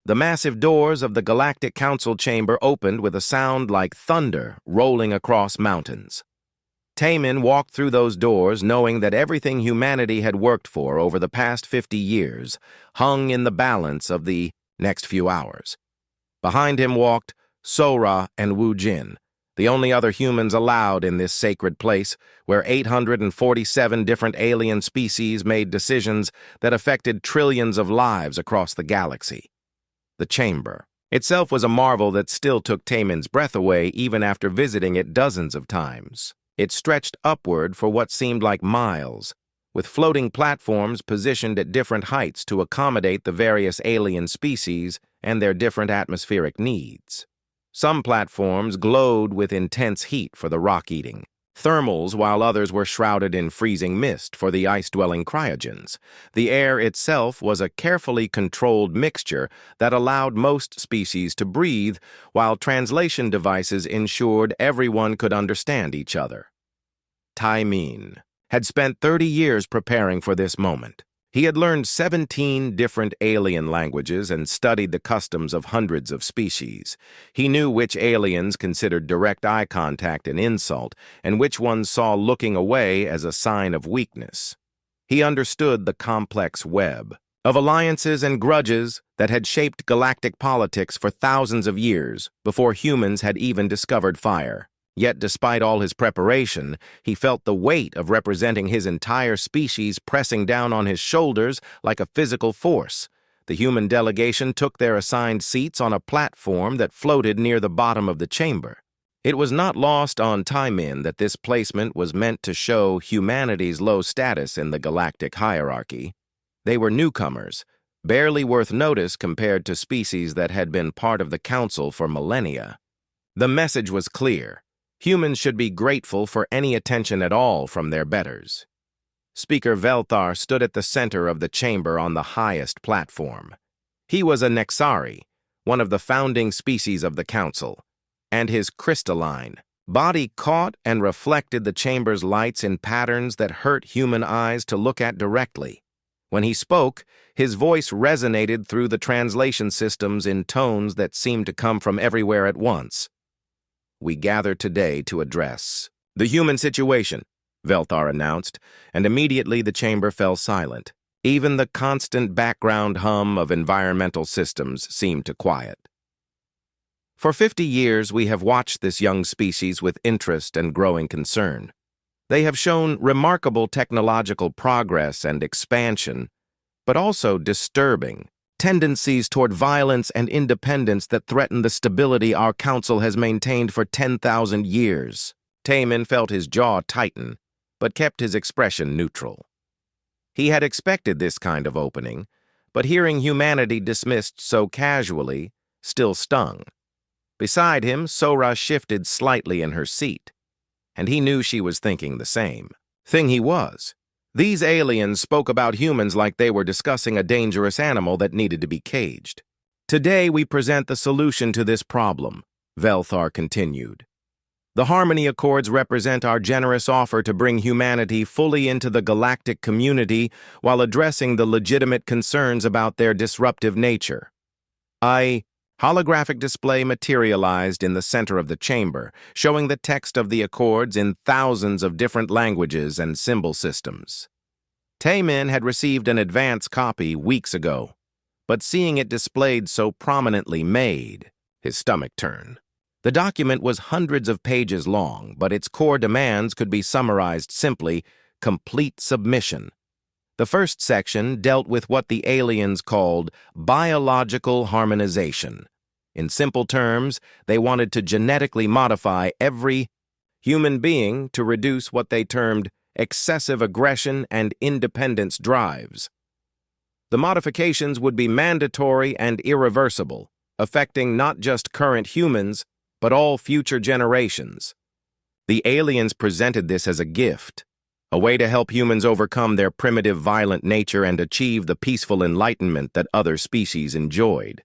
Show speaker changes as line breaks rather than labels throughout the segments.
The massive doors of the Galactic Council chamber opened with a sound like thunder rolling across mountains. Taemin walked through those doors knowing that everything humanity had worked for over the past 50 years hung in the balance of the next few hours. Behind him walked Sora and Wu Jin, the only other humans allowed in this sacred place where 847 different alien species made decisions that affected trillions of lives across the galaxy. The chamber itself was a marvel that still took Taemin's breath away even after visiting it dozens of times. It stretched upward for what seemed like miles, with floating platforms positioned at different heights to accommodate the various alien species and their different atmospheric needs. Some platforms glowed with intense heat for the rock-eating thermals, while others were shrouded in freezing mist for the ice-dwelling cryogens. The air itself was a carefully controlled mixture that allowed most species to breathe, while translation devices ensured everyone could understand each other. Taemin had spent 30 years preparing for this moment. He had learned 17 different alien languages and studied the customs of hundreds of species. He knew which aliens considered direct eye contact an insult and which ones saw looking away as a sign of weakness. He understood the complex web of alliances and grudges that had shaped galactic politics for thousands of years before humans had even discovered fire. Yet, despite all his preparation, he felt the weight of representing his entire species pressing down on his shoulders like a physical force. The human delegation took their assigned seats on a platform that floated near the bottom of the chamber. It was not lost on Taemin that this placement was meant to show humanity's low status in the galactic hierarchy. They were newcomers, barely worth notice compared to species that had been part of the council for millennia. The message was clear. Humans should be grateful for any attention at all from their betters. Speaker Velthar stood at the center of the chamber on the highest platform. He was a Nexari, one of the founding species of the council, and his crystalline body caught and reflected the chamber's lights in patterns that hurt human eyes to look at directly. When he spoke, his voice resonated through the translation systems in tones that seemed to come from everywhere at once. "We gather today to address the human situation," Velthar announced, and immediately the chamber fell silent. Even the constant background hum of environmental systems seemed to quiet. For 50 years, we have watched this young species with interest and growing concern. They have shown remarkable technological progress and expansion, but also disturbing tendencies toward violence and independence that threaten the stability our council has maintained for 10,000 years. Taemin felt his jaw tighten, but kept his expression neutral. He had expected this kind of opening, but hearing humanity dismissed so casually still stung. Beside him, Sora shifted slightly in her seat, and he knew she was thinking the same thing he was. These aliens spoke about humans like they were discussing a dangerous animal that needed to be caged. "Today we present the solution to this problem," Velthar continued. "The Harmony Accords represent our generous offer to bring humanity fully into the galactic community while addressing the legitimate concerns about their disruptive nature." A holographic display materialized in the center of the chamber, showing the text of the Accords in thousands of different languages and symbol systems. Taemin had received an advance copy weeks ago, but seeing it displayed so prominently made his stomach turn. The document was hundreds of pages long, but its core demands could be summarized simply: complete submission. The first section dealt with what the aliens called biological harmonization. In simple terms, they wanted to genetically modify every human being to reduce what they termed excessive aggression and independence drives. The modifications would be mandatory and irreversible, affecting not just current humans, but all future generations. The aliens presented this as a gift, a way to help humans overcome their primitive, violent nature and achieve the peaceful enlightenment that other species enjoyed.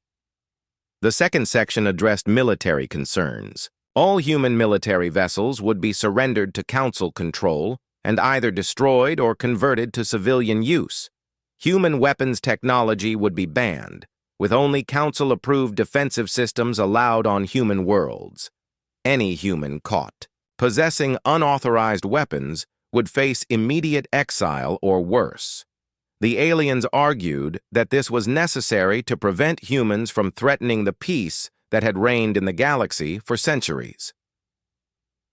The second section addressed military concerns. All human military vessels would be surrendered to Council control and either destroyed or converted to civilian use. Human weapons technology would be banned. with only Council-approved defensive systems allowed on human worlds. Any human caught possessing unauthorized weapons would face immediate exile or worse. The aliens argued that this was necessary to prevent humans from threatening the peace that had reigned in the galaxy for centuries.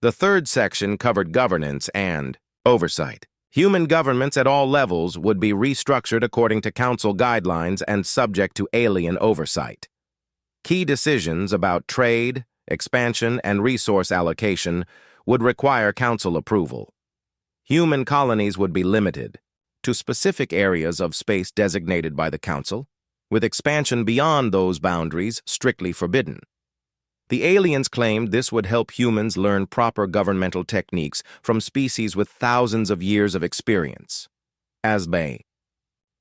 The third section covered governance and oversight. Human governments at all levels would be restructured according to Council guidelines and subject to alien oversight. Key decisions about trade, expansion, and resource allocation would require Council approval. Human colonies would be limited to specific areas of space designated by the Council, with expansion beyond those boundaries strictly forbidden. The aliens claimed this would help humans learn proper governmental techniques from species with thousands of years of experience. The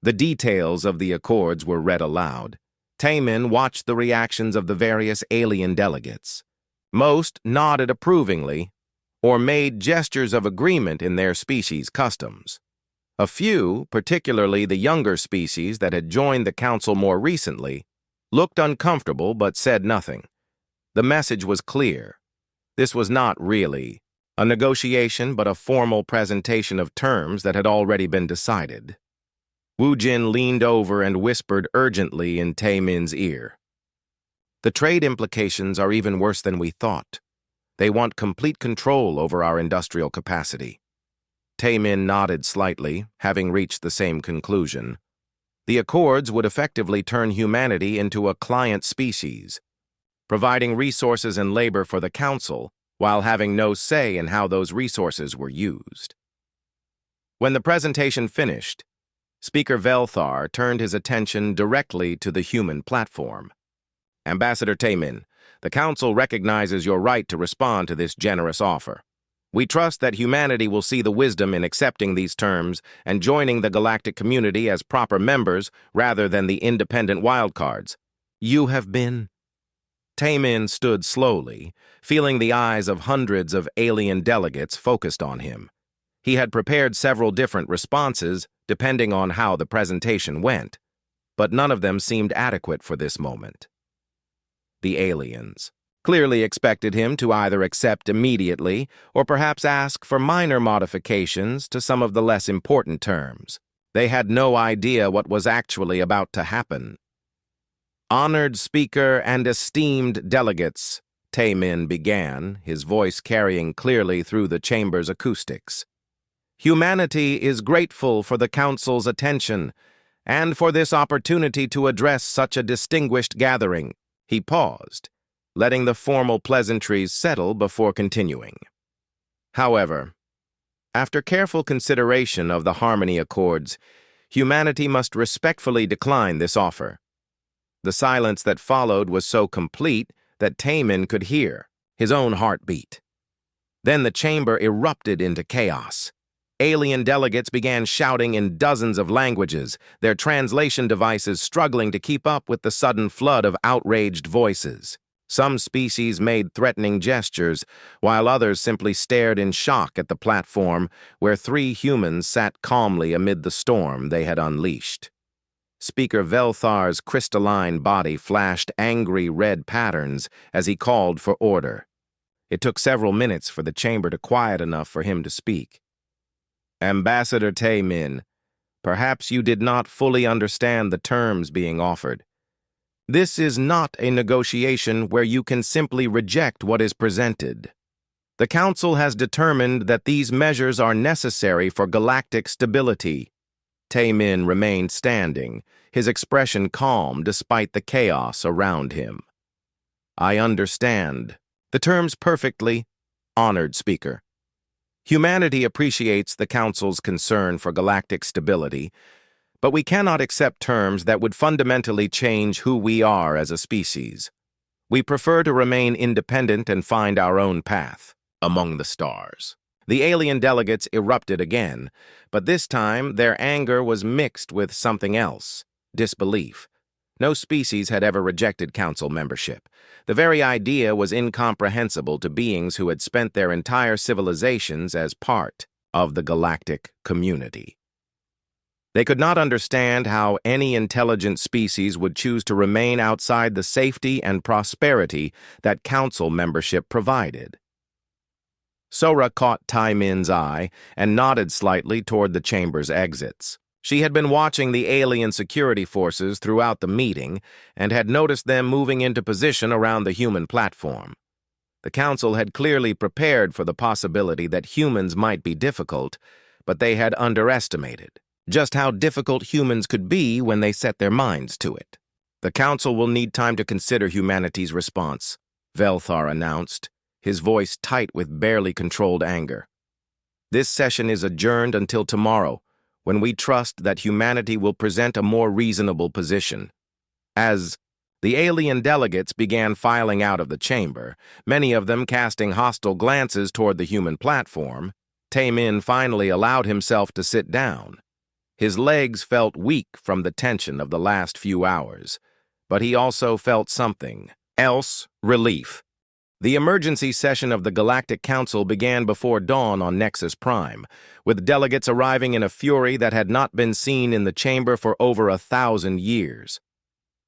details of the accords were read aloud. Taemin watched the reactions of the various alien delegates. Most nodded approvingly or made gestures of agreement in their species' customs. A few, particularly the younger species that had joined the Council more recently, looked uncomfortable but said nothing. The message was clear. This was not really a negotiation but a formal presentation of terms that had already been decided. Wu Jin leaned over and whispered urgently in Taemin's ear. "The trade implications are even worse than we thought. They want complete control over our industrial capacity." Taemin nodded slightly, having reached the same conclusion. The accords would effectively turn humanity into a client species, providing resources and labor for the Council while having no say in how those resources were used. When the presentation finished, Speaker Velthar turned his attention directly to the human platform. "Ambassador Taemin, the Council recognizes your right to respond to this generous offer. We trust that humanity will see the wisdom in accepting these terms and joining the galactic community as proper members rather than the independent wildcards. You have been..." Taemin stood slowly, feeling the eyes of hundreds of alien delegates focused on him. He had prepared several different responses depending on how the presentation went, but none of them seemed adequate for this moment. The aliens clearly expected him to either accept immediately or perhaps ask for minor modifications to some of the less important terms. They had no idea what was actually about to happen. "Honored Speaker and esteemed delegates," Taemin began, his voice carrying clearly through the chamber's acoustics. "Humanity is grateful for the Council's attention and for this opportunity to address such a distinguished gathering." He paused, letting the formal pleasantries settle before continuing. "However, after careful consideration of the Harmony Accords, humanity must respectfully decline this offer." The silence that followed was so complete that Taemin could hear his own heartbeat. Then the chamber erupted into chaos. Alien delegates began shouting in dozens of languages, their translation devices struggling to keep up with the sudden flood of outraged voices. Some species made threatening gestures, while others simply stared in shock at the platform where three humans sat calmly amid the storm they had unleashed. Speaker Velthar's crystalline body flashed angry red patterns as he called for order. It took several minutes for the chamber to quiet enough for him to speak. "Ambassador Taemin, perhaps you did not fully understand the terms being offered. This is not a negotiation where you can simply reject what is presented. The Council has determined that these measures are necessary for galactic stability." Taemin remained standing, his expression calm despite the chaos around him. "I understand the terms perfectly, honored Speaker. Humanity appreciates the Council's concern for galactic stability, but we cannot accept terms that would fundamentally change who we are as a species. We prefer to remain independent and find our own path among the stars." The alien delegates erupted again, but this time their anger was mixed with something else: disbelief. No species had ever rejected Council membership. The very idea was incomprehensible to beings who had spent their entire civilizations as part of the galactic community. They could not understand how any intelligent species would choose to remain outside the safety and prosperity that council membership provided. Sora caught Tai Min's eye and nodded slightly toward the chamber's exits. She had been watching the alien security forces throughout the meeting and had noticed them moving into position around the human platform. The council had clearly prepared for the possibility that humans might be difficult, but they had underestimated just how difficult humans could be when they set their minds to it. The council will need time to consider humanity's response, Velthar announced, his voice tight with barely controlled anger. This session is adjourned until tomorrow, when we trust that humanity will present a more reasonable position. As the alien delegates began filing out of the chamber, many of them casting hostile glances toward the human platform, Tai Min finally allowed himself to sit down. His legs felt weak from the tension of the last few hours, but he also felt something else: relief. The emergency session of the Galactic Council began before dawn on Nexus Prime, with delegates arriving in a fury that had not been seen in the chamber for over 1,000 years.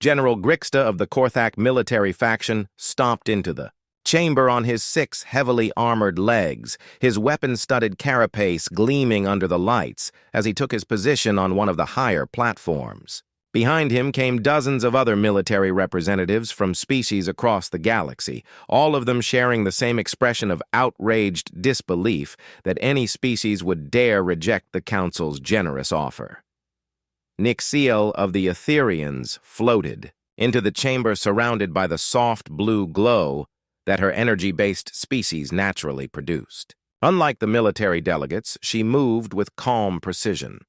General Grixta of the Korthak military faction stomped into the chamber on his 6 heavily armored legs, his weapon-studded carapace gleaming under the lights as he took his position on one of the higher platforms. Behind him came dozens of other military representatives from species across the galaxy, all of them sharing the same expression of outraged disbelief that any species would dare reject the Council's generous offer. Nixiel of the Etherians floated into the chamber surrounded by the soft blue glow that her energy-based species naturally produced. Unlike the military delegates, she moved with calm precision.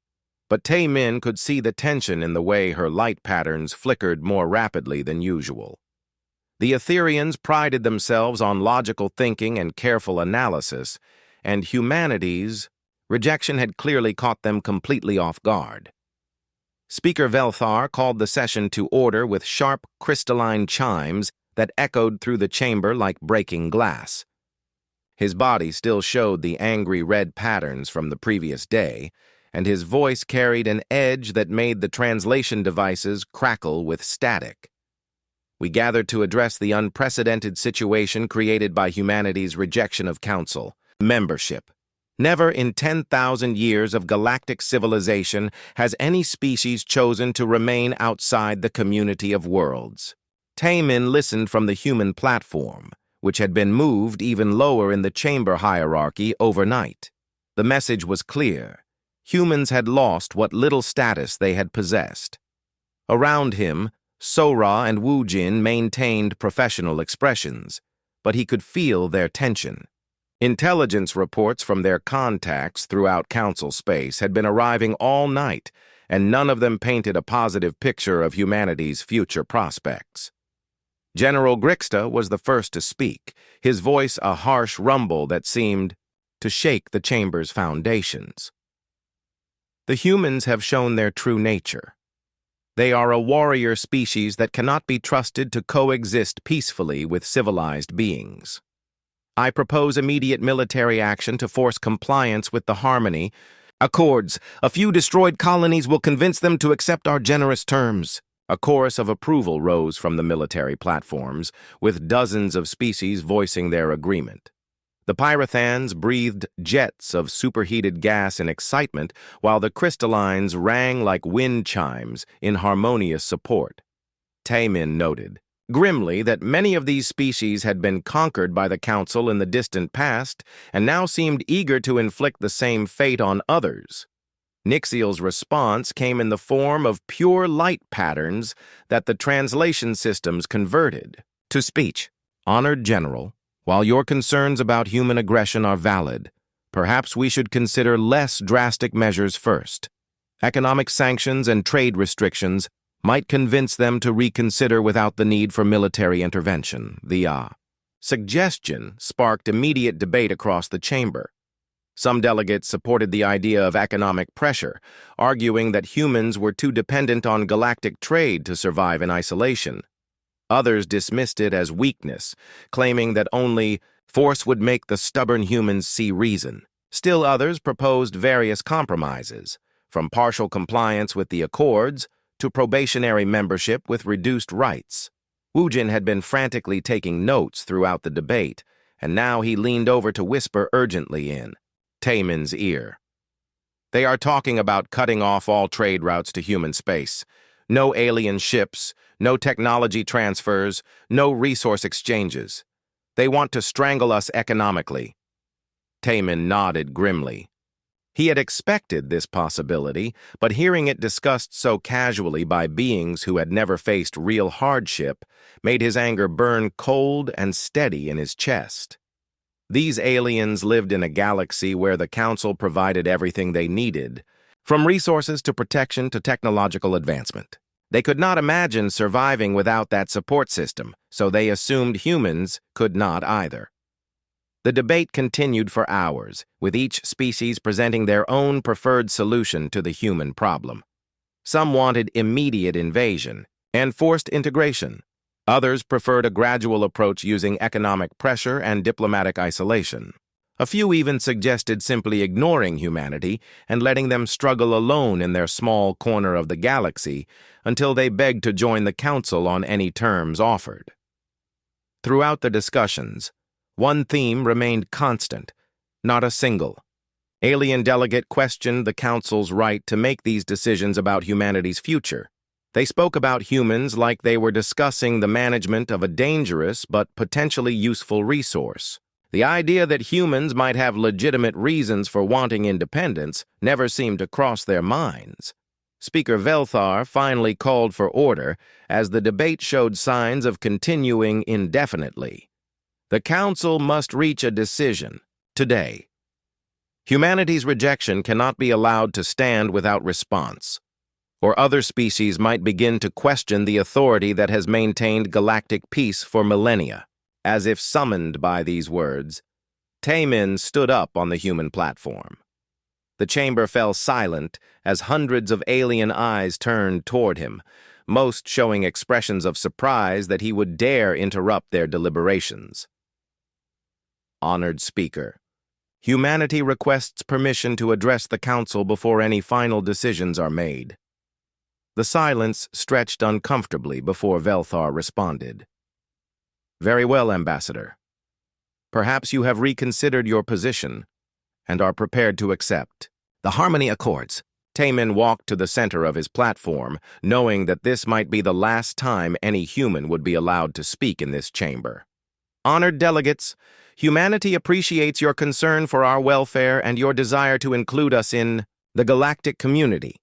But Tai Min could see the tension in the way her light patterns flickered more rapidly than usual. The Etherians prided themselves on logical thinking and careful analysis, and humanity's rejection had clearly caught them completely off guard. Speaker Velthar called the session to order with sharp, crystalline chimes that echoed through the chamber like breaking glass. His body still showed the angry red patterns from the previous day, and his voice carried an edge that made the translation devices crackle with static. We gathered to address the unprecedented situation created by humanity's rejection of Council membership. Never in 10,000 years of galactic civilization has any species chosen to remain outside the community of worlds. Tai Min listened from the human platform, which had been moved even lower in the chamber hierarchy overnight. The message was clear. Humans had lost what little status they had possessed. Around him, Sora and Wu Jin maintained professional expressions, but he could feel their tension. Intelligence reports from their contacts throughout Council space had been arriving all night, and none of them painted a positive picture of humanity's future prospects. General Grixta was the first to speak, his voice a harsh rumble that seemed to shake the chamber's foundations. The humans have shown their true nature. They are a warrior species that cannot be trusted to coexist peacefully with civilized beings. I propose immediate military action to force compliance with the Harmony Accords. A few destroyed colonies will convince them to accept our generous terms. A chorus of approval rose from the military platforms, with dozens of species voicing their agreement. The Pyrothans breathed jets of superheated gas in excitement, while the crystallines rang like wind chimes in harmonious support. Tai Min noted grimly that many of these species had been conquered by the Council in the distant past and now seemed eager to inflict the same fate on others. Nixiel's response came in the form of pure light patterns that the translation systems converted to speech. Honored General, while your concerns about human aggression are valid, perhaps we should consider less drastic measures first. Economic sanctions and trade restrictions might convince them to reconsider without the need for military intervention. The suggestion sparked immediate debate across the chamber. Some delegates supported the idea of economic pressure, arguing that humans were too dependent on galactic trade to survive in isolation. Others dismissed it as weakness, claiming that only force would make the stubborn humans see reason. Still others proposed various compromises. from partial compliance with the Accords to probationary membership with reduced rights. Woojin had been frantically taking notes throughout the debate, and now he leaned over to whisper urgently in Taemin's ear. They are talking about cutting off all trade routes to human space. No alien ships, no technology transfers, no resource exchanges. They want to strangle us economically. Taemin nodded grimly. He had expected this possibility, but hearing it discussed so casually by beings who had never faced real hardship made his anger burn cold and steady in his chest. These aliens lived in a galaxy where the Council provided everything they needed, from resources to protection to technological advancement. They could not imagine surviving without that support system, so they assumed humans could not either. The debate continued for hours, with each species presenting their own preferred solution to the human problem. Some wanted immediate invasion and forced integration. Others preferred a gradual approach using economic pressure and diplomatic isolation. A few even suggested simply ignoring humanity and letting them struggle alone in their small corner of the galaxy until they begged to join the Council on any terms offered. Throughout the discussions, one theme remained constant, not a single. Alien delegate questioned the Council's right to make these decisions about humanity's future. They spoke about humans like they were discussing the management of a dangerous but potentially useful resource. The idea that humans might have legitimate reasons for wanting independence never seemed to cross their minds. Speaker Velthar finally called for order as the debate showed signs of continuing indefinitely. The Council must reach a decision today. Humanity's rejection cannot be allowed to stand without response, or other species might begin to question the authority that has maintained galactic peace for millennia. As if summoned by these words, Taemin stood up on the human platform. The chamber fell silent as hundreds of alien eyes turned toward him, most showing expressions of surprise that he would dare interrupt their deliberations. Honored Speaker, humanity requests permission to address the Council before any final decisions are made. The silence stretched uncomfortably before Velthar responded. Very well, Ambassador. Perhaps you have reconsidered your position and are prepared to accept. The Harmony Accords. Taemin walked to the center of his platform, knowing that this might be the last time any human would be allowed to speak in this chamber. Honored delegates, humanity appreciates your concern for our welfare and your desire to include us in the galactic community.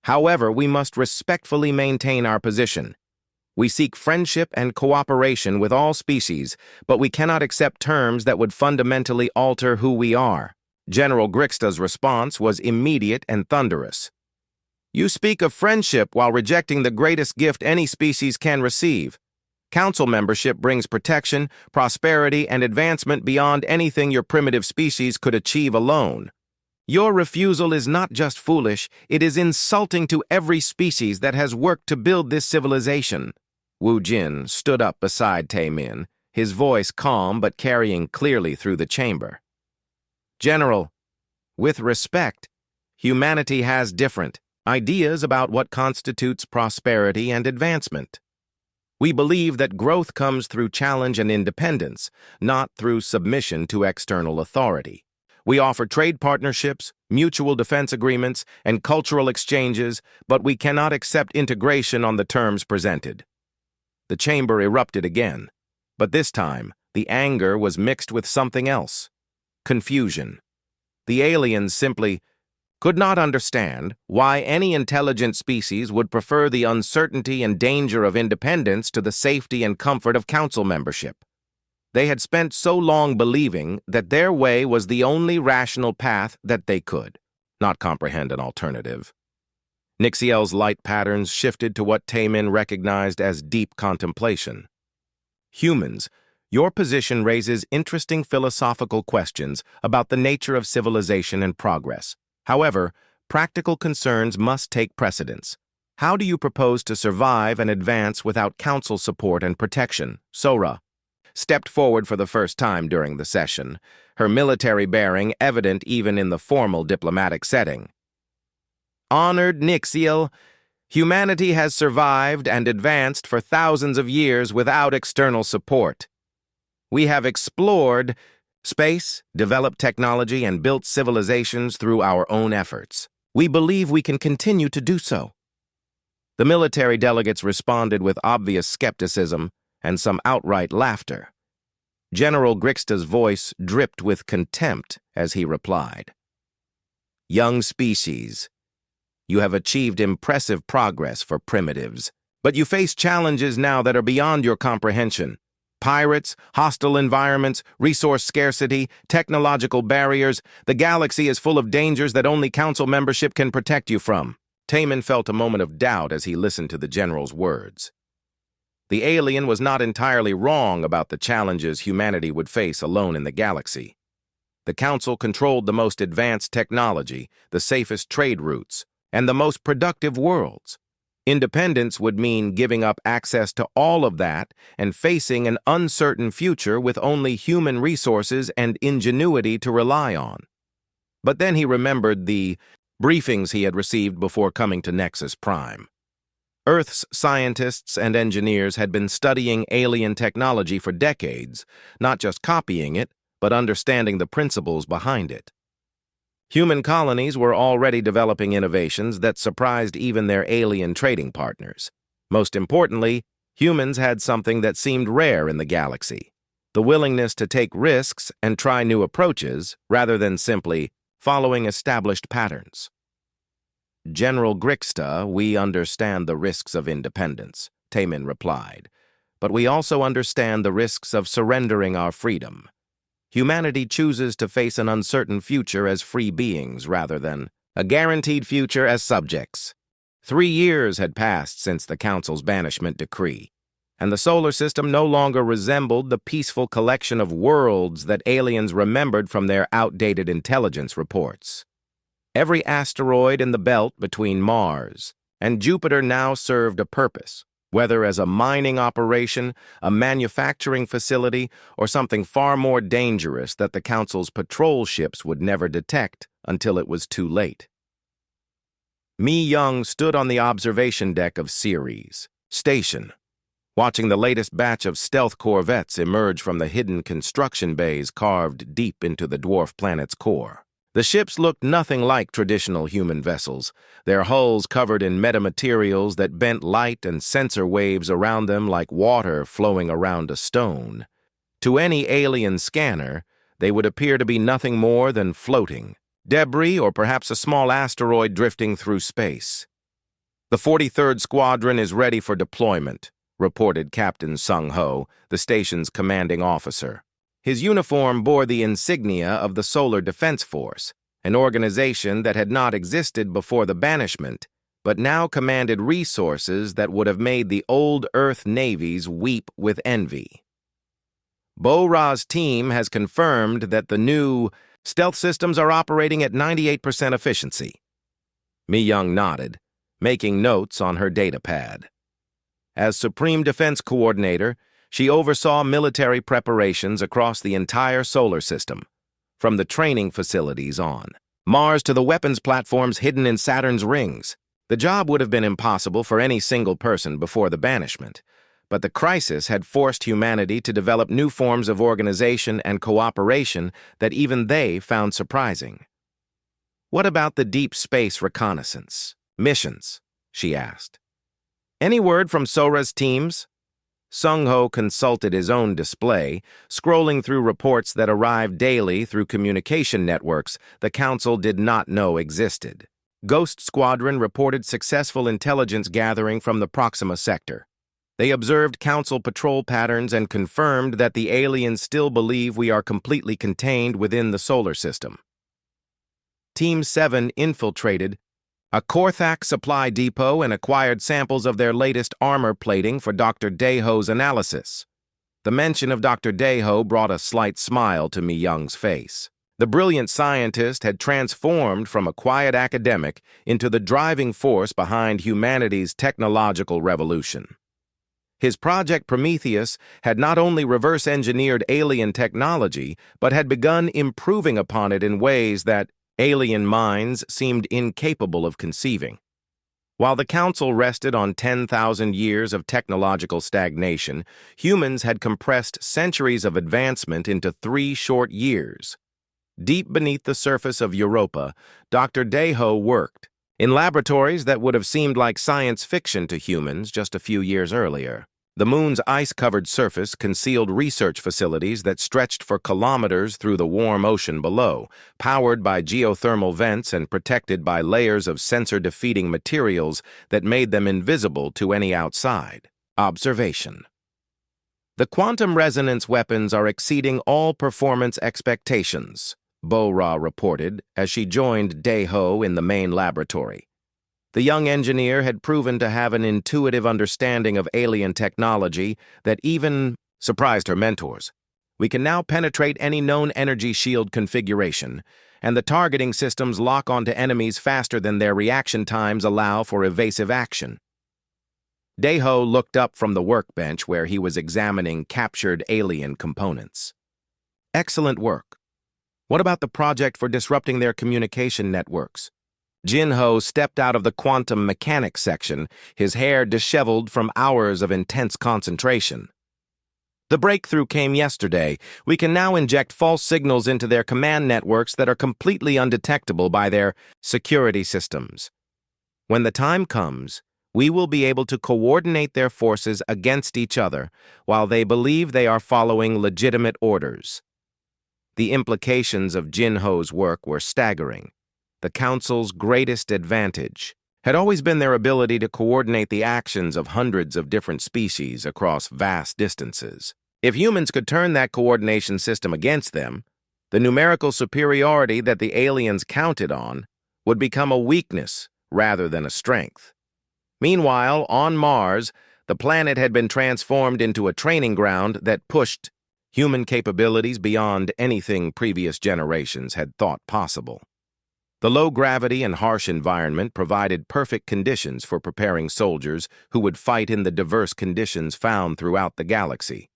However, we must respectfully maintain our position. We seek friendship and cooperation with all species, but we cannot accept terms that would fundamentally alter who we are. General Grixta's response was immediate and thunderous. You speak of friendship while rejecting the greatest gift any species can receive. Council membership brings protection, prosperity, and advancement beyond anything your primitive species could achieve alone. Your refusal is not just foolish, it is insulting to every species that has worked to build this civilization. Wu Jin stood up beside Taemin, his voice calm but carrying clearly through the chamber. General, with respect, humanity has different ideas about what constitutes prosperity and advancement. We believe that growth comes through challenge and independence, not through submission to external authority. We offer trade partnerships, mutual defense agreements, and cultural exchanges, but we cannot accept integration on the terms presented. The chamber erupted again, but this time, the anger was mixed with something else. Confusion. The aliens simply could not understand why any intelligent species would prefer the uncertainty and danger of independence to the safety and comfort of council membership. They had spent so long believing that their way was the only rational path that they could not comprehend an alternative. Nixiel's light patterns shifted to what Taemin recognized as deep contemplation. Humans, your position raises interesting philosophical questions about the nature of civilization and progress. However, practical concerns must take precedence. How do you propose to survive and advance without council support and protection? Sora stepped forward for the first time during the session, her military bearing evident even in the formal diplomatic setting. Honored Nixiel, humanity has survived and advanced for thousands of years without external support. We have explored space, developed technology, and built civilizations through our own efforts. We believe we can continue to do so. The military delegates responded with obvious skepticism and some outright laughter. General Grixta's voice dripped with contempt as he replied, "Young species, you have achieved impressive progress for primitives, but you face challenges now that are beyond your comprehension. Pirates, hostile environments, resource scarcity, technological barriers. The galaxy is full of dangers that only Council membership can protect you from." Taman felt a moment of doubt as he listened to the General's words. The alien was not entirely wrong about the challenges humanity would face alone in the galaxy. The Council controlled the most advanced technology, the safest trade routes, and the most productive worlds. Independence would mean giving up access to all of that and facing an uncertain future with only human resources and ingenuity to rely on. But then he remembered the briefings he had received before coming to Nexus Prime. Earth's scientists and engineers had been studying alien technology for decades, not just copying it, but understanding the principles behind it. Human colonies were already developing innovations that surprised even their alien trading partners. Most importantly, humans had something that seemed rare in the galaxy: the willingness to take risks and try new approaches rather than simply following established patterns. "General Grixta, we understand the risks of independence," Taman replied, "but we also understand the risks of surrendering our freedom. Humanity chooses to face an uncertain future as free beings rather than a guaranteed future as subjects." 3 years had passed since the Council's banishment decree, and the solar system no longer resembled the peaceful collection of worlds that aliens remembered from their outdated intelligence reports. Every asteroid in the belt between Mars and Jupiter now served a purpose, whether as a mining operation, a manufacturing facility, or something far more dangerous that the Council's patrol ships would never detect until it was too late. Mi Young stood on the observation deck of Ceres Station, watching the latest batch of stealth corvettes emerge from the hidden construction bays carved deep into the dwarf planet's core. The ships looked nothing like traditional human vessels, their hulls covered in metamaterials that bent light and sensor waves around them like water flowing around a stone. To any alien scanner, they would appear to be nothing more than floating debris or perhaps a small asteroid drifting through space. "The 43rd Squadron is ready for deployment," reported Captain Sung Ho, the station's commanding officer. His uniform bore the insignia of the Solar Defense Force, an organization that had not existed before the banishment, but now commanded resources that would have made the old Earth navies weep with envy. "Bo-Ra's team has confirmed that the new stealth systems are operating at 98% efficiency." Mi Young nodded, making notes on her datapad. As Supreme Defense Coordinator, she oversaw military preparations across the entire solar system, from the training facilities on Mars to the weapons platforms hidden in Saturn's rings. The job would have been impossible for any single person before the banishment, but the crisis had forced humanity to develop new forms of organization and cooperation that even they found surprising. "What about the deep space reconnaissance missions?" she asked. "Any word from Sora's teams?" Sung Ho consulted his own display, scrolling through reports that arrived daily through communication networks the Council did not know existed. Ghost Squadron reported successful intelligence gathering from the Proxima sector. They observed Council patrol patterns and confirmed that the aliens still believe we are completely contained within the solar system. Team 7 infiltrated a Korthak supply depot and acquired samples of their latest armor plating for Dr. Deho's analysis. The mention of Dr. Deho brought a slight smile to Mi Young's face. The brilliant scientist had transformed from a quiet academic into the driving force behind humanity's technological revolution. His project Prometheus had not only reverse-engineered alien technology, but had begun improving upon it in ways that, alien minds seemed incapable of conceiving. While the Council rested on 10,000 years of technological stagnation, humans had compressed centuries of advancement into 3 short years. Deep beneath the surface of Europa, Dr. Deho worked in laboratories that would have seemed like science fiction to humans just a few years earlier. The moon's ice-covered surface concealed research facilities that stretched for kilometers through the warm ocean below, powered by geothermal vents and protected by layers of sensor-defeating materials that made them invisible to any outside observation. The quantum resonance weapons are exceeding all performance expectations, Bo-Ra reported as she joined Deho in the main laboratory. The young engineer had proven to have an intuitive understanding of alien technology that even surprised her mentors. We can now penetrate any known energy shield configuration, and the targeting systems lock onto enemies faster than their reaction times allow for evasive action. Deho looked up from the workbench where he was examining captured alien components. Excellent work. What about the project for disrupting their communication networks? Jinho stepped out of the quantum mechanics section, his hair disheveled from hours of intense concentration. The breakthrough came yesterday. We can now inject false signals into their command networks that are completely undetectable by their security systems. When the time comes, we will be able to coordinate their forces against each other while they believe they are following legitimate orders. The implications of Jinho's work were staggering. The Council's greatest advantage had always been their ability to coordinate the actions of hundreds of different species across vast distances. If humans could turn that coordination system against them, the numerical superiority that the aliens counted on would become a weakness rather than a strength. Meanwhile, on Mars, the planet had been transformed into a training ground that pushed human capabilities beyond anything previous generations had thought possible. The low gravity and harsh environment provided perfect conditions for preparing soldiers who would fight in the diverse conditions found throughout the galaxy.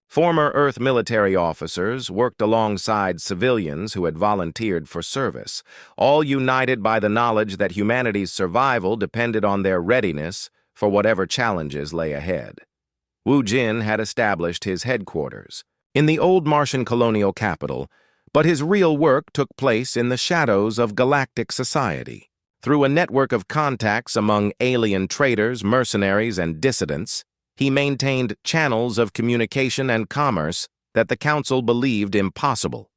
Former Earth military officers worked alongside civilians who had volunteered for service, all united by the knowledge that humanity's survival depended on their readiness for whatever challenges lay ahead. Wu Jin had established his headquarters in the old Martian colonial capital, but his real work took place in the shadows of galactic society. Through a network of contacts among alien traders, mercenaries, and dissidents, he maintained channels of communication and commerce that the Council believed impossible.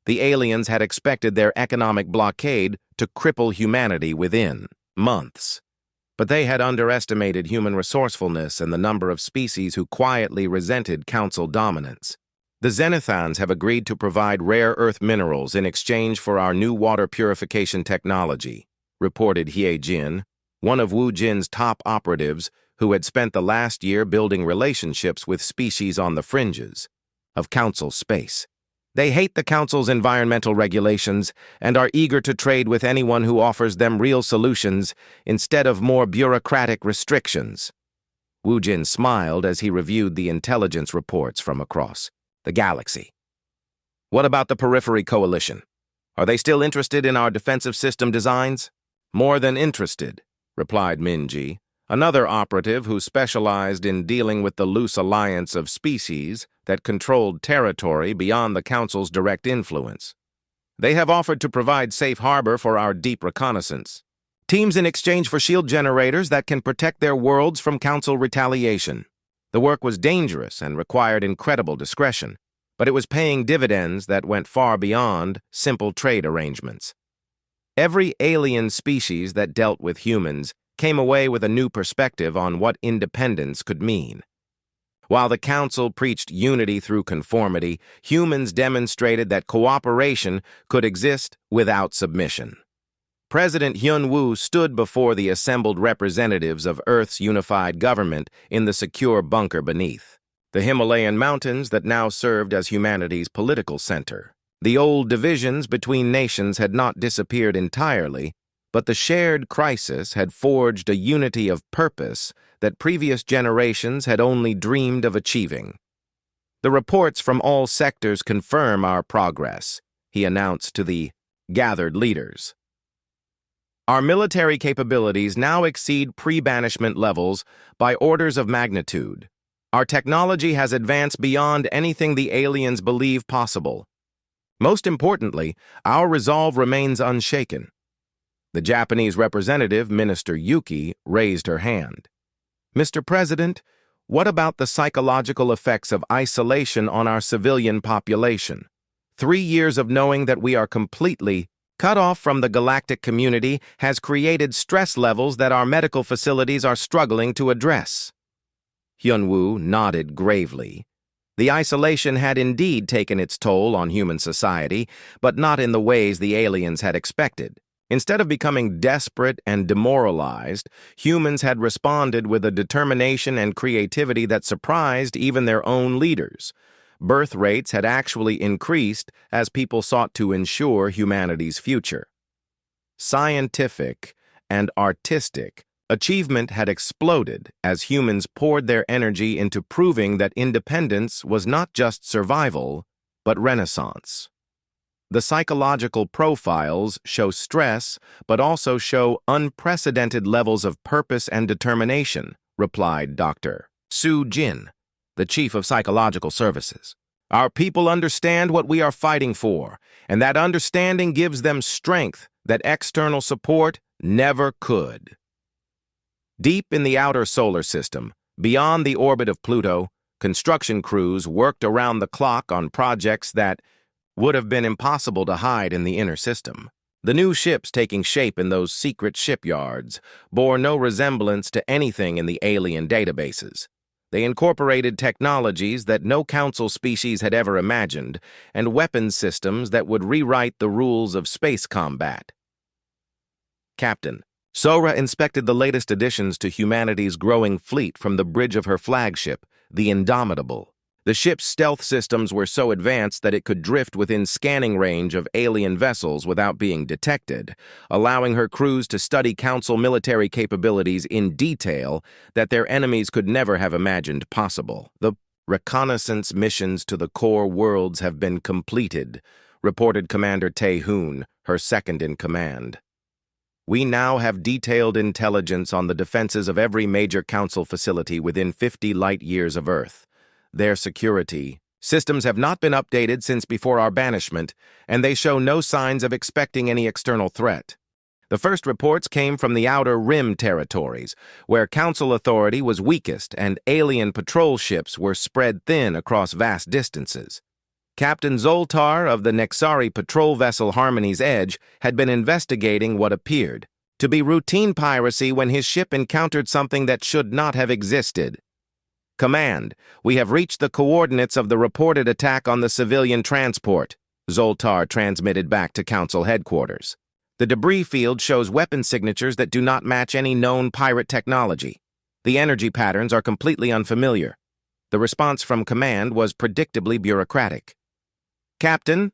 The aliens had expected their economic blockade to cripple humanity within months. But they had underestimated human resourcefulness and the number of species who quietly resented Council dominance. The Zenithans have agreed to provide rare earth minerals in exchange for our new water purification technology, reported Hye Jin, one of Wu Jin's top operatives who had spent the last year building relationships with species on the fringes of Council space. They hate the Council's environmental regulations and are eager to trade with anyone who offers them real solutions instead of more bureaucratic restrictions. Wu Jin smiled as he reviewed the intelligence reports from across the galaxy. What about the Periphery Coalition? Are they still interested in our defensive system designs? More than interested, replied Minji, another operative who specialized in dealing with the loose alliance of species that controlled territory beyond the Council's direct influence. They have offered to provide safe harbor for our deep reconnaissance. Teams in exchange for shield generators that can protect their worlds from Council retaliation. The work was dangerous and required incredible discretion, but it was paying dividends that went far beyond simple trade arrangements. Every alien species that dealt with humans came away with a new perspective on what independence could mean. While the Council preached unity through conformity, humans demonstrated that cooperation could exist without submission. President Hyun-woo stood before the assembled representatives of Earth's unified government in the secure bunker beneath the Himalayan mountains that now served as humanity's political center. The old divisions between nations had not disappeared entirely, but the shared crisis had forged a unity of purpose that previous generations had only dreamed of achieving. The reports from all sectors confirm our progress, he announced to the gathered leaders. Our military capabilities now exceed pre-banishment levels by orders of magnitude. Our technology has advanced beyond anything the aliens believe possible. Most importantly, our resolve remains unshaken. The Japanese representative, Minister Yuki, raised her hand. Mr. President, what about the psychological effects of isolation on our civilian population? 3 years of knowing that we are completely cut off from the galactic community has created stress levels that our medical facilities are struggling to address. Hyunwoo nodded gravely. The isolation had indeed taken its toll on human society, but not in the ways the aliens had expected. Instead of becoming desperate and demoralized, humans had responded with a determination and creativity that surprised even their own leaders. Birth rates had actually increased as people sought to ensure humanity's future. Scientific and artistic achievement had exploded as humans poured their energy into proving that independence was not just survival, but renaissance. The psychological profiles show stress, but also show unprecedented levels of purpose and determination, replied Dr. Su Jin, the Chief of Psychological Services. Our people understand what we are fighting for, and that understanding gives them strength that external support never could. Deep in the outer solar system, beyond the orbit of Pluto, construction crews worked around the clock on projects that would have been impossible to hide in the inner system. The new ships taking shape in those secret shipyards bore no resemblance to anything in the alien databases. They incorporated technologies that no council species had ever imagined, and weapons systems that would rewrite the rules of space combat. Captain, Sora inspected the latest additions to humanity's growing fleet from the bridge of her flagship, the Indomitable. The ship's stealth systems were so advanced that it could drift within scanning range of alien vessels without being detected, allowing her crews to study Council military capabilities in detail that their enemies could never have imagined possible. The reconnaissance missions to the core worlds have been completed, reported Commander Tae-hoon, her second-in-command. We now have detailed intelligence on the defenses of every major Council facility within 50 light-years of Earth. Their security systems have not been updated since before our banishment, and they show no signs of expecting any external threat. The first reports came from the Outer Rim territories, where Council authority was weakest and alien patrol ships were spread thin across vast distances. Captain Zoltar of the Nexari patrol vessel Harmony's Edge had been investigating what appeared to be routine piracy when his ship encountered something that should not have existed. Command, we have reached the coordinates of the reported attack on the civilian transport, Zoltar transmitted back to Council headquarters. The debris field shows weapon signatures that do not match any known pirate technology. The energy patterns are completely unfamiliar. The response from Command was predictably bureaucratic. Captain,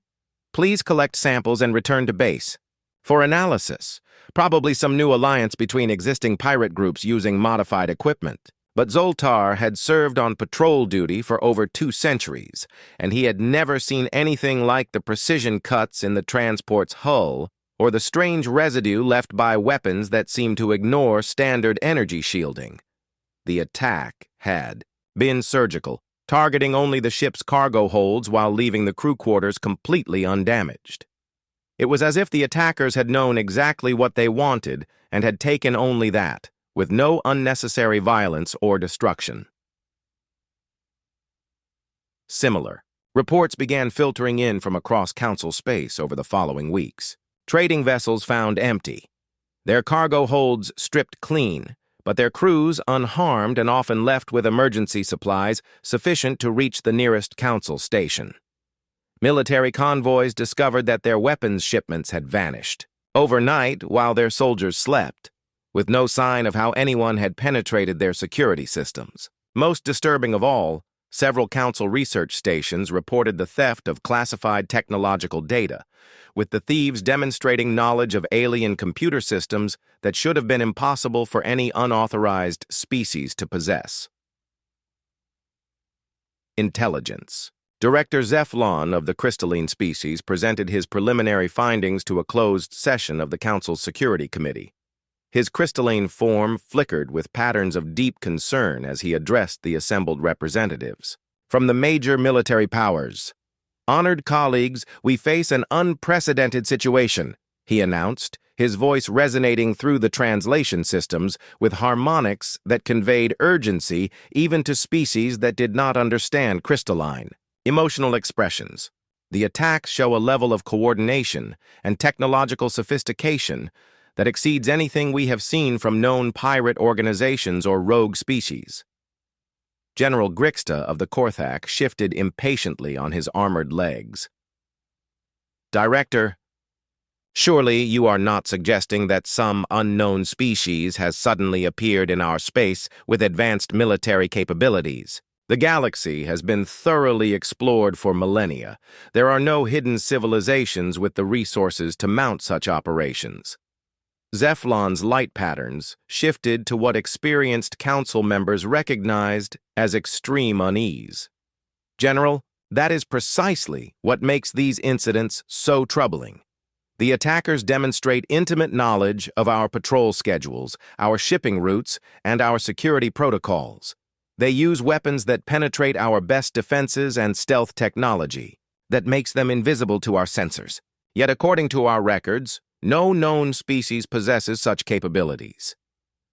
please collect samples and return to base. For analysis, probably some new alliance between existing pirate groups using modified equipment. But Zoltar had served on patrol duty for over 2 centuries, and he had never seen anything like the precision cuts in the transport's hull or the strange residue left by weapons that seemed to ignore standard energy shielding. The attack had been surgical, targeting only the ship's cargo holds while leaving the crew quarters completely undamaged. It was as if the attackers had known exactly what they wanted and had taken only that, with no unnecessary violence or destruction. Similar reports began filtering in from across Council space over the following weeks. Trading vessels found empty, their cargo holds stripped clean, but their crews unharmed and often left with emergency supplies sufficient to reach the nearest Council station. Military convoys discovered that their weapons shipments had vanished overnight while their soldiers slept, with no sign of how anyone had penetrated their security systems. Most disturbing of all, several Council research stations reported the theft of classified technological data, with the thieves demonstrating knowledge of alien computer systems that should have been impossible for any unauthorized species to possess. Intelligence. Director Zeflon of the crystalline species presented his preliminary findings to a closed session of the Council's Security Committee. His crystalline form flickered with patterns of deep concern as he addressed the assembled representatives. From the major military powers, "Honored colleagues, we face an unprecedented situation," he announced, his voice resonating through the translation systems with harmonics that conveyed urgency even to species that did not understand crystalline. Emotional expressions. The attacks show a level of coordination and technological sophistication that exceeds anything we have seen from known pirate organizations or rogue species. General Grixta of the Korthak shifted impatiently on his armored legs. "Director, surely you are not suggesting that some unknown species has suddenly appeared in our space with advanced military capabilities? The galaxy has been thoroughly explored for millennia. There are no hidden civilizations with the resources to mount such operations." Zeflon's light patterns shifted to what experienced council members recognized as extreme unease. "General, that is precisely what makes these incidents so troubling. The attackers demonstrate intimate knowledge of our patrol schedules, our shipping routes, and our security protocols. They use weapons that penetrate our best defenses and stealth technology that makes them invisible to our sensors. Yet according to our records, no known species possesses such capabilities."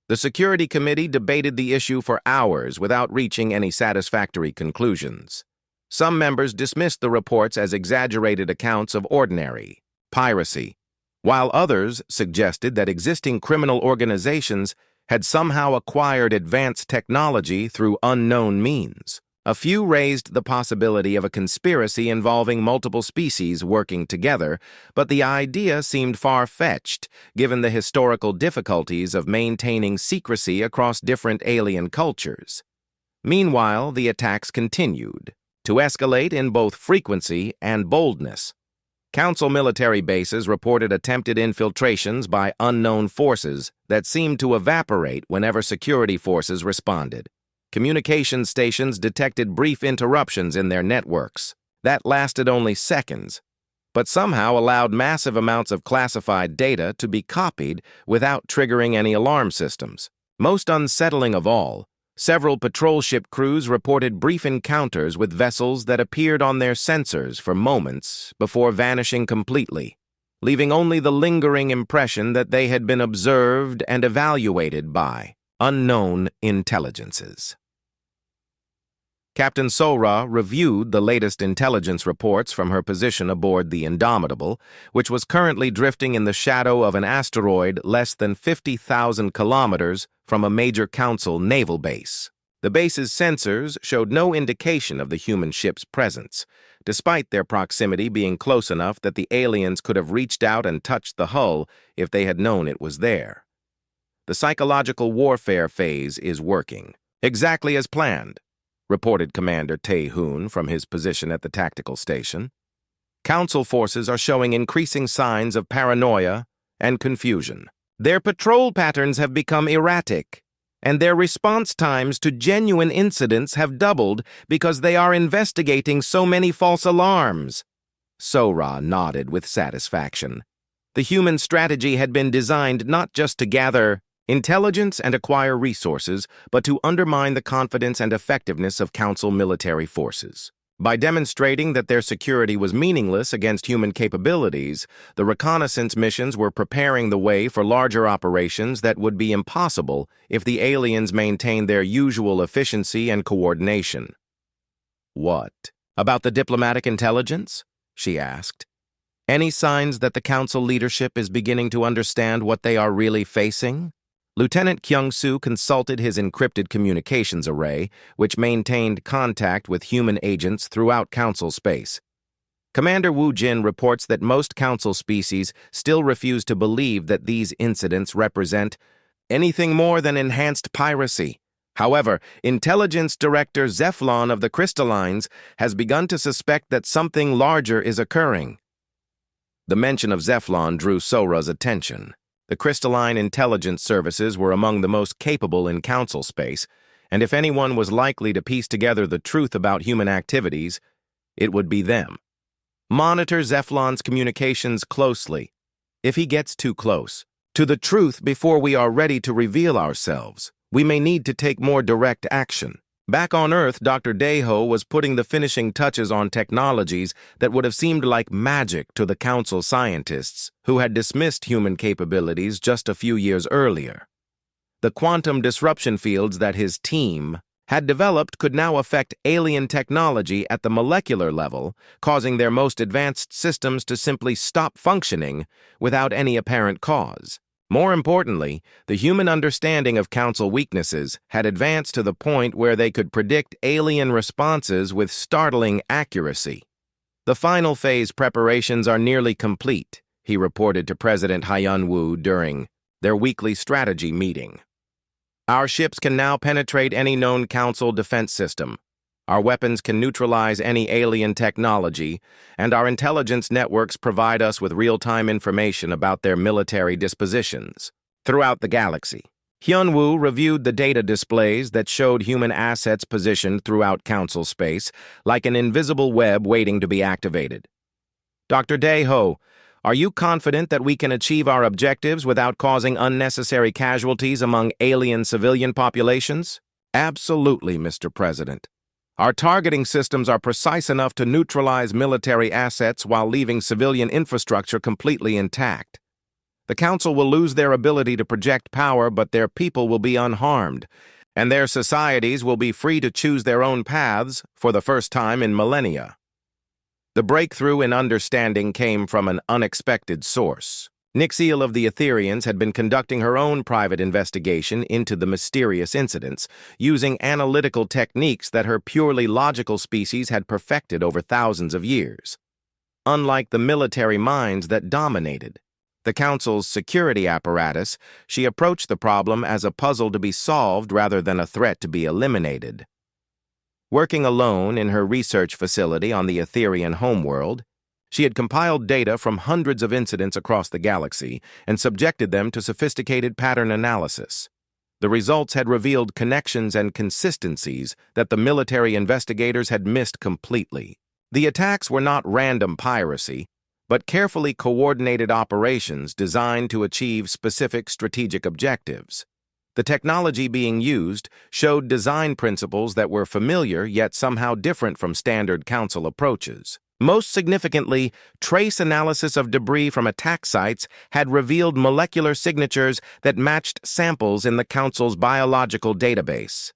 The Security Committee debated the issue for hours without reaching any satisfactory conclusions. Some members dismissed the reports as exaggerated accounts of ordinary piracy, while others suggested that existing criminal organizations had somehow acquired advanced technology through unknown means. A few raised the possibility of a conspiracy involving multiple species working together, but the idea seemed far-fetched, given the historical difficulties of maintaining secrecy across different alien cultures. Meanwhile, the attacks continued, to escalate in both frequency and boldness. Council military bases reported attempted infiltrations by unknown forces that seemed to evaporate whenever security forces responded. Communication stations detected brief interruptions in their networks that lasted only seconds, but somehow allowed massive amounts of classified data to be copied without triggering any alarm systems. Most unsettling of all, several patrol ship crews reported brief encounters with vessels that appeared on their sensors for moments before vanishing completely, leaving only the lingering impression that they had been observed and evaluated by unknown intelligences. Captain Sora reviewed the latest intelligence reports from her position aboard the Indomitable, which was currently drifting in the shadow of an asteroid less than 50,000 kilometers from a major Council naval base. The base's sensors showed no indication of the human ship's presence, despite their proximity being close enough that the aliens could have reached out and touched the hull if they had known it was there. "The psychological warfare phase is working, exactly as planned," reported Commander Tae-hoon from his position at the tactical station. "Council forces are showing increasing signs of paranoia and confusion. Their patrol patterns have become erratic, and their response times to genuine incidents have doubled because they are investigating so many false alarms." Sora nodded with satisfaction. The human strategy had been designed not just to gather intelligence and acquire resources, but to undermine the confidence and effectiveness of Council military forces. By demonstrating that their security was meaningless against human capabilities, the reconnaissance missions were preparing the way for larger operations that would be impossible if the aliens maintained their usual efficiency and coordination. "What about the diplomatic intelligence?" she asked. "Any signs that the Council leadership is beginning to understand what they are really facing?" Lieutenant Kyung-soo consulted his encrypted communications array, which maintained contact with human agents throughout Council space. Commander Woo Jin reports that most Council species still refuse to believe that these incidents represent anything more than enhanced piracy. However, Intelligence Director Zeflon of the Crystallines has begun to suspect that something larger is occurring. The mention of Zeflon drew Sora's attention. The crystalline intelligence services were among the most capable in Council space, and if anyone was likely to piece together the truth about human activities, it would be them. Monitor Zephlon's communications closely. If he gets too close to the truth before we are ready to reveal ourselves, we may need to take more direct action. Back on Earth, Dr. Deho was putting the finishing touches on technologies that would have seemed like magic to the Council scientists who had dismissed human capabilities just a few years earlier. The quantum disruption fields that his team had developed could now affect alien technology at the molecular level, causing their most advanced systems to simply stop functioning without any apparent cause. More importantly, the human understanding of Council weaknesses had advanced to the point where they could predict alien responses with startling accuracy. The final phase preparations are nearly complete, he reported to President Hyun-woo during their weekly strategy meeting. Our ships can now penetrate any known Council defense system. Our weapons can neutralize any alien technology, and our intelligence networks provide us with real-time information about their military dispositions throughout the galaxy. Hyun-woo reviewed the data displays that showed human assets positioned throughout Council space, like an invisible web waiting to be activated. Dr. Deho, are you confident that we can achieve our objectives without causing unnecessary casualties among alien civilian populations? Absolutely, Mr. President. Our targeting systems are precise enough to neutralize military assets while leaving civilian infrastructure completely intact. The Council will lose their ability to project power, but their people will be unharmed, and their societies will be free to choose their own paths for the first time in millennia. The breakthrough in understanding came from an unexpected source. Nixiel of the Etherians had been conducting her own private investigation into the mysterious incidents, using analytical techniques that her purely logical species had perfected over thousands of years. Unlike the military minds that dominated the Council's security apparatus, she approached the problem as a puzzle to be solved rather than a threat to be eliminated. Working alone in her research facility on the Etherian homeworld, she had compiled data from hundreds of incidents across the galaxy and subjected them to sophisticated pattern analysis. The results had revealed connections and consistencies that the military investigators had missed completely. The attacks were not random piracy, but carefully coordinated operations designed to achieve specific strategic objectives. The technology being used showed design principles that were familiar yet somehow different from standard Council approaches. Most significantly, trace analysis of debris from attack sites had revealed molecular signatures that matched samples in the Council's biological database.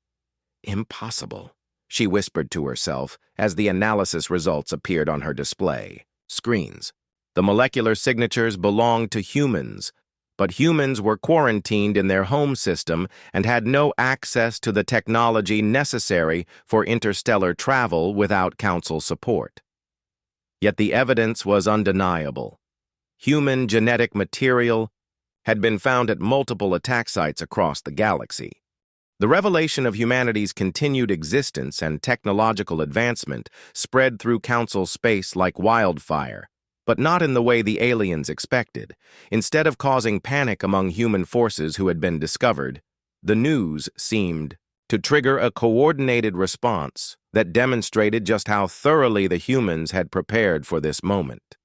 Impossible, she whispered to herself as the analysis results appeared on her display screens. The molecular signatures belonged to humans, but humans were quarantined in their home system and had no access to the technology necessary for interstellar travel without Council support. Yet the evidence was undeniable. Human genetic material had been found at multiple attack sites across the galaxy. The revelation of humanity's continued existence and technological advancement spread through Council space like wildfire, but not in the way the aliens expected. Instead of causing panic among human forces who had been discovered, the news seemed to trigger a coordinated response that demonstrated just how thoroughly the humans had prepared for this moment.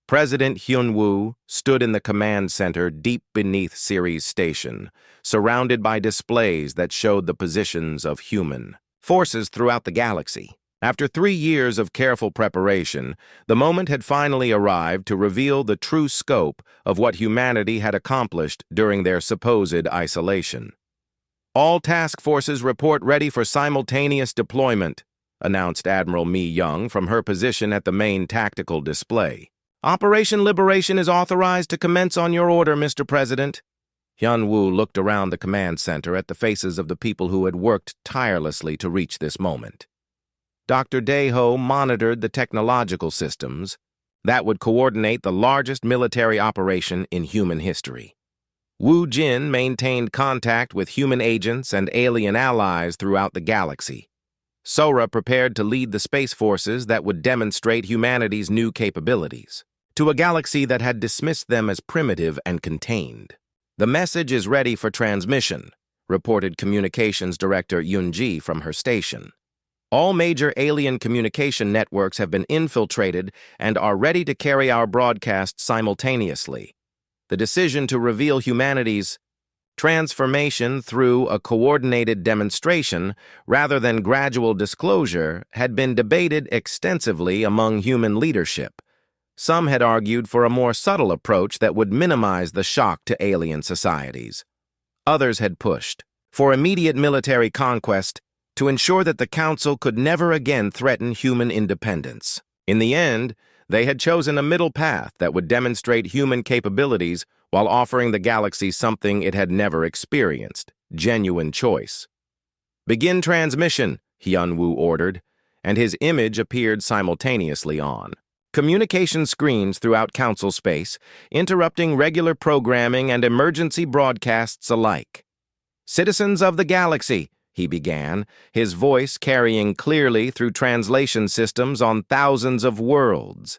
President Hyun-woo stood in the command center deep beneath Ceres Station, surrounded by displays that showed the positions of human forces throughout the galaxy. After 3 years of careful preparation, the moment had finally arrived to reveal the true scope of what humanity had accomplished during their supposed isolation. All task forces report ready for simultaneous deployment, announced Admiral Mi Young from her position at the main tactical display. Operation Liberation is authorized to commence on your order, Mr. President. Hyun-woo looked around the command center at the faces of the people who had worked tirelessly to reach this moment. Dr. Deho monitored the technological systems that would coordinate the largest military operation in human history. Wu Jin maintained contact with human agents and alien allies throughout the galaxy. Sora prepared to lead the space forces that would demonstrate humanity's new capabilities to a galaxy that had dismissed them as primitive and contained. The message is ready for transmission, reported Communications Director Yoon-ji from her station. All major alien communication networks have been infiltrated and are ready to carry our broadcast simultaneously. The decision to reveal humanity's transformation through a coordinated demonstration rather than gradual disclosure had been debated extensively among human leadership. Some had argued for a more subtle approach that would minimize the shock to alien societies. Others had pushed for immediate military conquest to ensure that the Council could never again threaten human independence. In the end, they had chosen a middle path that would demonstrate human capabilities while offering the galaxy something it had never experienced: genuine choice. "Begin transmission," Hyun-woo ordered, and his image appeared simultaneously on communication screens throughout Council space, interrupting regular programming and emergency broadcasts alike. "Citizens of the galaxy," he began, his voice carrying clearly through translation systems on thousands of worlds.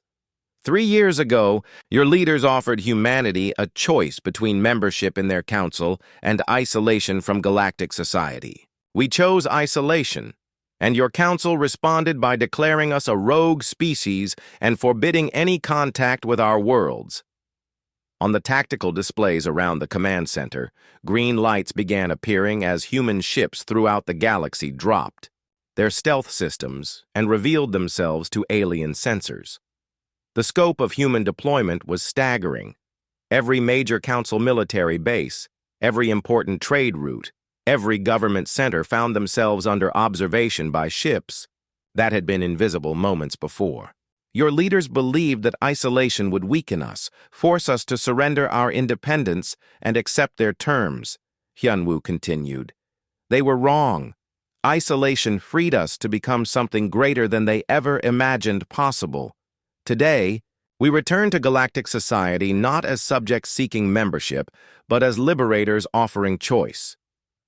3 years ago, your leaders offered humanity a choice between membership in their council and isolation from galactic society. We chose isolation, and your council responded by declaring us a rogue species and forbidding any contact with our worlds. On the tactical displays around the command center, green lights began appearing as human ships throughout the galaxy dropped their stealth systems and revealed themselves to alien sensors. The scope of human deployment was staggering. Every major council military base, every important trade route, every government center found themselves under observation by ships that had been invisible moments before. Your leaders believed that isolation would weaken us, force us to surrender our independence and accept their terms, Hyun-woo continued. They were wrong. Isolation freed us to become something greater than they ever imagined possible. Today, we return to galactic society not as subjects seeking membership, but as liberators offering choice.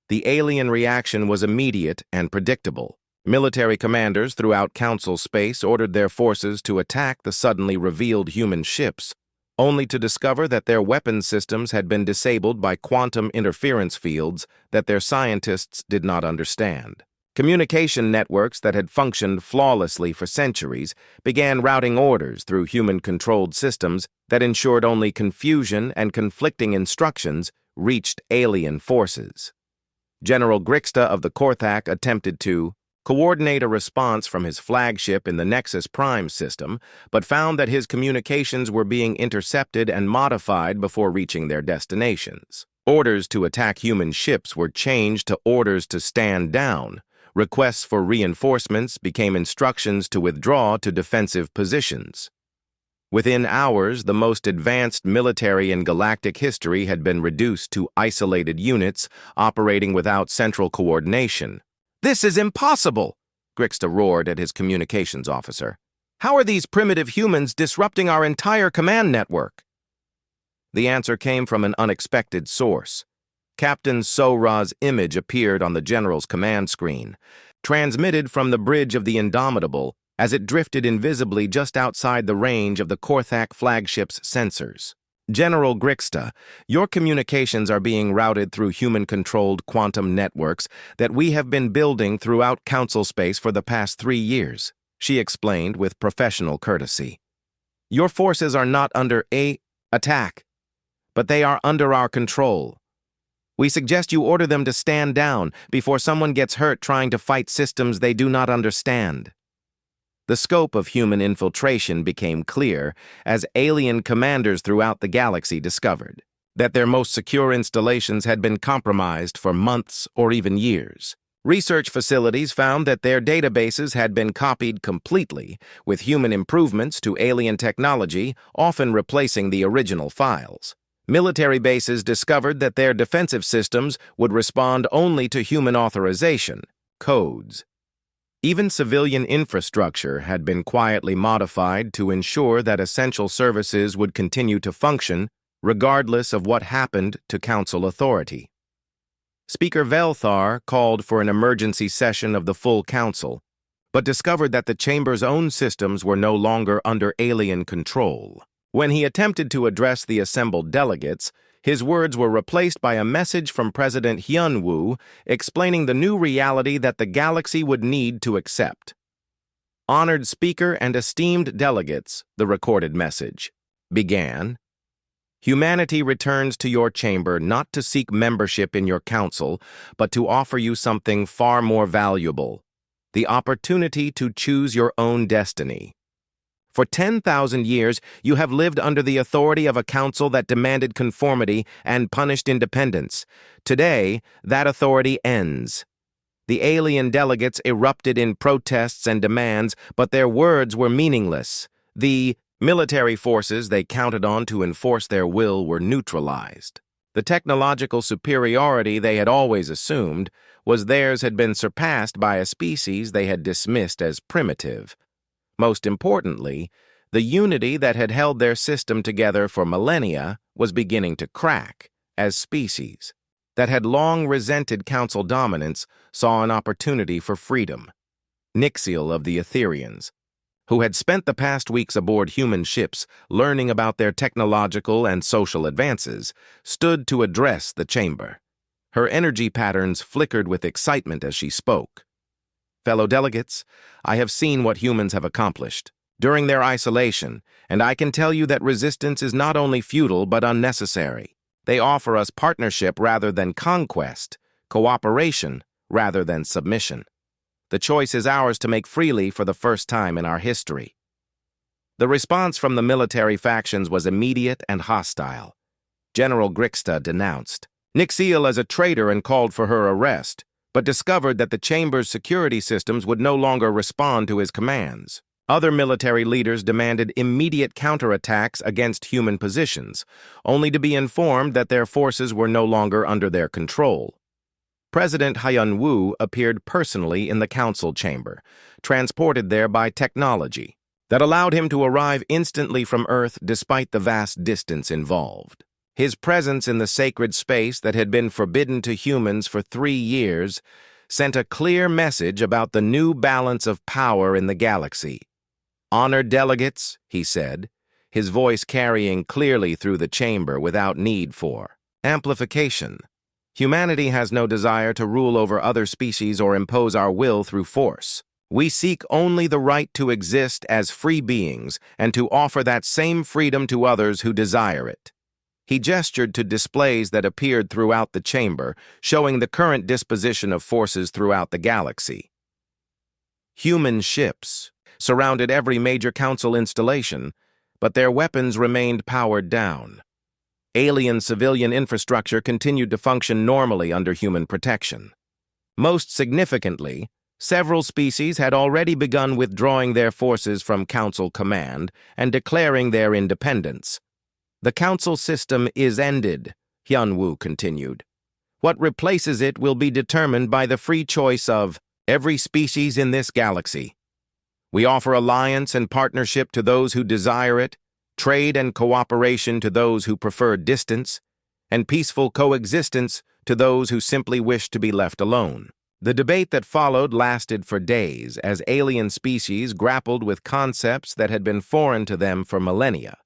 The alien reaction was immediate and predictable. Military commanders throughout Council space ordered their forces to attack the suddenly revealed human ships, only to discover that their weapon systems had been disabled by quantum interference fields that their scientists did not understand. Communication networks that had functioned flawlessly for centuries began routing orders through human-controlled systems that ensured only confusion and conflicting instructions reached alien forces. General Grixta of the Korthak attempted to coordinate a response from his flagship in the Nexus Prime system, but found that his communications were being intercepted and modified before reaching their destinations. Orders to attack human ships were changed to orders to stand down. Requests for reinforcements became instructions to withdraw to defensive positions. Within hours, the most advanced military in galactic history had been reduced to isolated units operating without central coordination. "This is impossible!" Grixta roared at his communications officer. "How are these primitive humans disrupting our entire command network?" The answer came from an unexpected source. Captain So-Ra's image appeared on the general's command screen, transmitted from the bridge of the Indomitable as it drifted invisibly just outside the range of the Korthak flagship's sensors. "General Grixta, your communications are being routed through human-controlled quantum networks that we have been building throughout Council space for the past 3 years, she explained with professional courtesy. "Your forces are not under attack, but they are under our control. We suggest you order them to stand down before someone gets hurt trying to fight systems they do not understand." The scope of human infiltration became clear as alien commanders throughout the galaxy discovered that their most secure installations had been compromised for months or even years. Research facilities found that their databases had been copied completely, with human improvements to alien technology often replacing the original files. Military bases discovered that their defensive systems would respond only to human authorization, codes. Even civilian infrastructure had been quietly modified to ensure that essential services would continue to function regardless of what happened to Council authority. Speaker Velthar called for an emergency session of the full Council, but discovered that the Chamber's own systems were no longer under alien control. When he attempted to address the assembled delegates, His words were replaced by a message from President Hyun-woo explaining the new reality that the galaxy would need to accept. Honored speaker and esteemed delegates, the recorded message began. Humanity returns to your chamber not to seek membership in your council, but to offer you something far more valuable, the opportunity to choose your own destiny. For 10,000 years, you have lived under the authority of a council that demanded conformity and punished independence. Today, that authority ends. The alien delegates erupted in protests and demands, but their words were meaningless. The military forces they counted on to enforce their will were neutralized. The technological superiority they had always assumed was theirs had been surpassed by a species they had dismissed as primitive. Most importantly, the unity that had held their system together for millennia was beginning to crack as species that had long resented council dominance saw an opportunity for freedom. Nixiel of the Etherians, who had spent the past weeks aboard human ships learning about their technological and social advances, stood to address the chamber. Her energy patterns flickered with excitement as she spoke. Fellow delegates, I have seen what humans have accomplished during their isolation, and I can tell you that resistance is not only futile but unnecessary. They offer us partnership rather than conquest, cooperation rather than submission. The choice is ours to make freely for the first time in our history. The response from the military factions was immediate and hostile. General Grixta denounced Nixiel as a traitor and called for her arrest, but discovered that the chamber's security systems would no longer respond to his commands. Other military leaders demanded immediate counterattacks against human positions, only to be informed that their forces were no longer under their control. President Hyun-woo appeared personally in the council chamber, transported there by technology that allowed him to arrive instantly from Earth despite the vast distance involved. His presence in the sacred space that had been forbidden to humans for 3 years sent a clear message about the new balance of power in the galaxy. Honored delegates, he said, his voice carrying clearly through the chamber without need for amplification. Humanity has no desire to rule over other species or impose our will through force. We seek only the right to exist as free beings and to offer that same freedom to others who desire it. He gestured to displays that appeared throughout the chamber, showing the current disposition of forces throughout the galaxy. Human ships surrounded every major council installation, but their weapons remained powered down. Alien civilian infrastructure continued to function normally under human protection. Most significantly, several species had already begun withdrawing their forces from Council command and declaring their independence. The Council system is ended, Hyun-woo continued. What replaces it will be determined by the free choice of every species in this galaxy. We offer alliance and partnership to those who desire it, trade and cooperation to those who prefer distance, and peaceful coexistence to those who simply wish to be left alone. The debate that followed lasted for days as alien species grappled with concepts that had been foreign to them for millennia.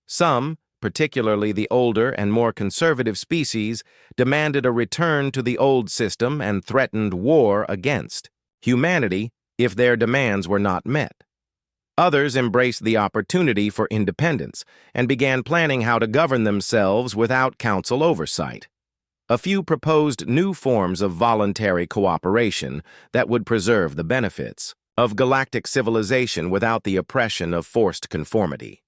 Some, particularly the older and more conservative species, demanded a return to the old system and threatened war against humanity if their demands were not met. Others embraced the opportunity for independence and began planning how to govern themselves without council oversight. A few proposed new forms of voluntary cooperation that would preserve the benefits of galactic civilization without the oppression of forced conformity.